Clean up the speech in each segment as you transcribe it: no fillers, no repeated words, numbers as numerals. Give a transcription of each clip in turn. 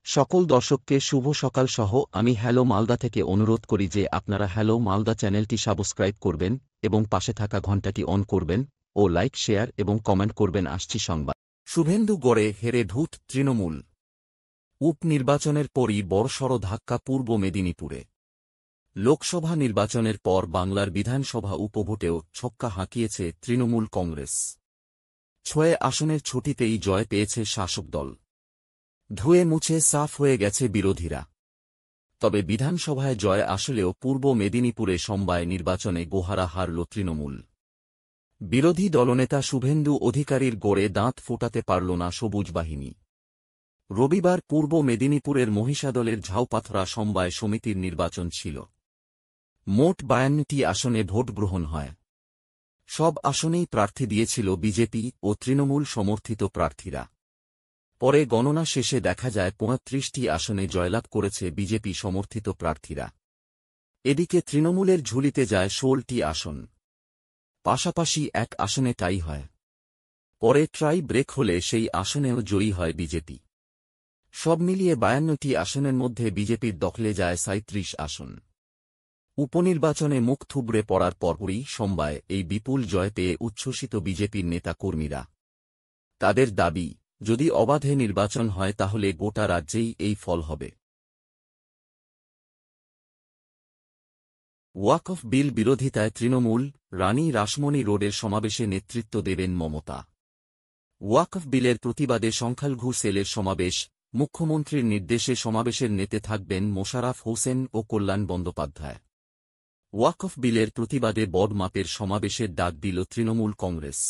সকল দর্শককে শুভ সকাল সহ আমি হ্যালো মালদা থেকে অনুরোধ করি যে আপনারা হ্যালো মালদা চ্যানেলটি সাবস্ক্রাইব করবেন এবং পাশে থাকা ঘণ্টাটি অন করবেন ও লাইক শেয়ার এবং কমেন্ট করবেন। আসছি সংবাদ। শুভেন্দু গড়ে হেরে ধূত তৃণমূল। উপনির্বাচনের পরই বড়সড় ধাক্কা পূর্ব মেদিনীপুরে। লোকসভা নির্বাচনের পর বাংলার বিধানসভা উপভোটেও ছক্কা হাঁকিয়েছে তৃণমূল কংগ্রেস। ৬ আসনের ছুটিতেই জয় পেয়েছে শাসক দল। ধুয়ে মুছে সাফ হয়ে গেছে বিরোধীরা। তবে বিধানসভায় জয় আসলেও পূর্ব মেদিনীপুরে সমবায় নির্বাচনে গোহারা হারল তৃণমূল। বিরোধী দলনেতা শুভেন্দু অধিকারীর গড়ে দাঁত ফোটাতে পারল না সবুজ বাহিনী। রবিবার পূর্ব মেদিনীপুরের মহিষাদলের ঝাউপাথরা সমবায় সমিতির নির্বাচন ছিল। মোট ৫২টি আসনে ভোট গ্রহণ হয়। সব আসনেই প্রার্থী দিয়েছিল বিজেপি ও তৃণমূল সমর্থিত প্রার্থীরা। পরে গণনা শেষে দেখা যায় ৩৫টি আসনে জয়লাভ করেছে বিজেপি সমর্থিত প্রার্থীরা। এদিকে তৃণমূলের ঝুলিতে যায় ১৬টি আসন। পাশাপাশি এক আসনে টাই হয়। পরে ট্রাই ব্রেক হলে সেই আসনেও জয়ী হয় বিজেপি। সব মিলিয়ে ৫২টি আসনের মধ্যে বিজেপির দখলে যায় ৩৭ আসন। উপনির্বাচনে মুখ থুবড়ে পড়ার পরপরই সমবায় এই বিপুল জয় পেয়ে উচ্ছ্বসিত বিজেপির নেতা কর্মীরা। তাদের দাবি, যদি অবাধে নির্বাচন হয় তাহলে গোটা রাজ্যেই এই ফল হবে। ওয়াকফ বিল বিরোধিতায় তৃণমূল, রানী রাসমণি রোডের সমাবেশে নেতৃত্ব দেবেন মমতা। ওয়াকফ বিলের প্রতিবাদে সংখ্যালঘু সেলের সমাবেশ। মুখ্যমন্ত্রীর নির্দেশে সমাবেশের নেতে থাকবেন মোশাররফ হোসেন ও কল্যাণ বন্দ্যোপাধ্যায়। ওয়াকফ বিলের প্রতিবাদে বড় মাপের সমাবেশের ডাক দিল তৃণমূল কংগ্রেস।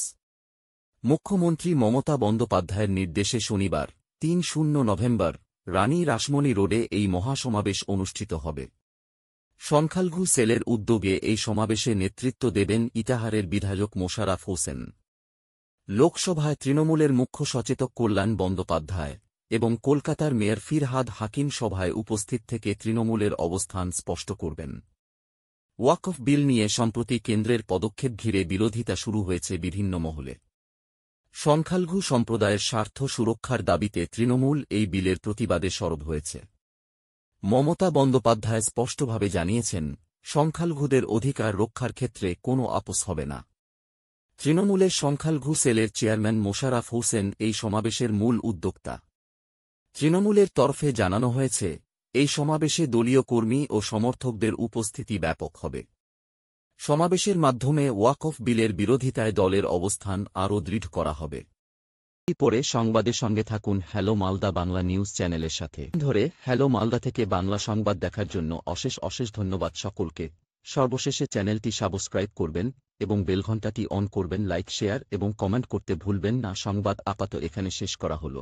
মুখ্যমন্ত্রী মমতা বন্দ্যোপাধ্যায়ের নির্দেশে শনিবার ৩ নভেম্বর রানী রাসমণি রোডে এই মহাসমাবেশ অনুষ্ঠিত হবে। সংখ্যালঘু সেলের উদ্যোগে এই সমাবেশে নেতৃত্ব দেবেন ইটাহারের বিধায়ক মোশাররফ হোসেন। লোকসভায় তৃণমূলের মুখ্য সচেতক কল্যাণ বন্দ্যোপাধ্যায় এবং কলকাতার মেয়র ফিরহাদ হাকিম সভায় উপস্থিত থেকে তৃণমূলের অবস্থান স্পষ্ট করবেন। ওয়াকফ বিল নিয়ে সম্প্রতি কেন্দ্রের পদক্ষেপ ঘিরে বিরোধিতা শুরু হয়েছে বিভিন্ন মহলে। সংখ্যালঘু সম্প্রদায়ের স্বার্থ সুরক্ষার দাবিতে তৃণমূল এই বিলের প্রতিবাদে সরব হয়েছে। মমতা বন্দ্যোপাধ্যায় স্পষ্টভাবে জানিয়েছেন, সংখ্যালঘুদের অধিকার রক্ষার ক্ষেত্রে কোনো আপোস হবে না। তৃণমূলের সংখ্যালঘু সেলের চেয়ারম্যান মোশাররফ হোসেন এই সমাবেশের মূল উদ্যোক্তা। তৃণমূলের তরফে জানানো হয়েছে, এই সমাবেশে দলীয় কর্মী ও সমর্থকদের উপস্থিতি ব্যাপক হবে। সমাবেশের মাধ্যমে ওয়াকফ বিলের বিরোধিতায় দলের অবস্থান আরও দৃঢ় করা হবে। পরে সংবাদের সঙ্গে থাকুন হ্যালো মালদা বাংলা নিউজ চ্যানেলের সাথে। ধরে হ্যালো মালদা থেকে বাংলা সংবাদ দেখার জন্য অশেষ ধন্যবাদ সকলকে। সর্বশেষে চ্যানেলটি সাবস্ক্রাইব করবেন এবং বেলঘণ্টাটি অন করবেন। লাইক শেয়ার এবং কমেন্ট করতে ভুলবেন না। সংবাদ আপাতত এখানে শেষ করা হলো।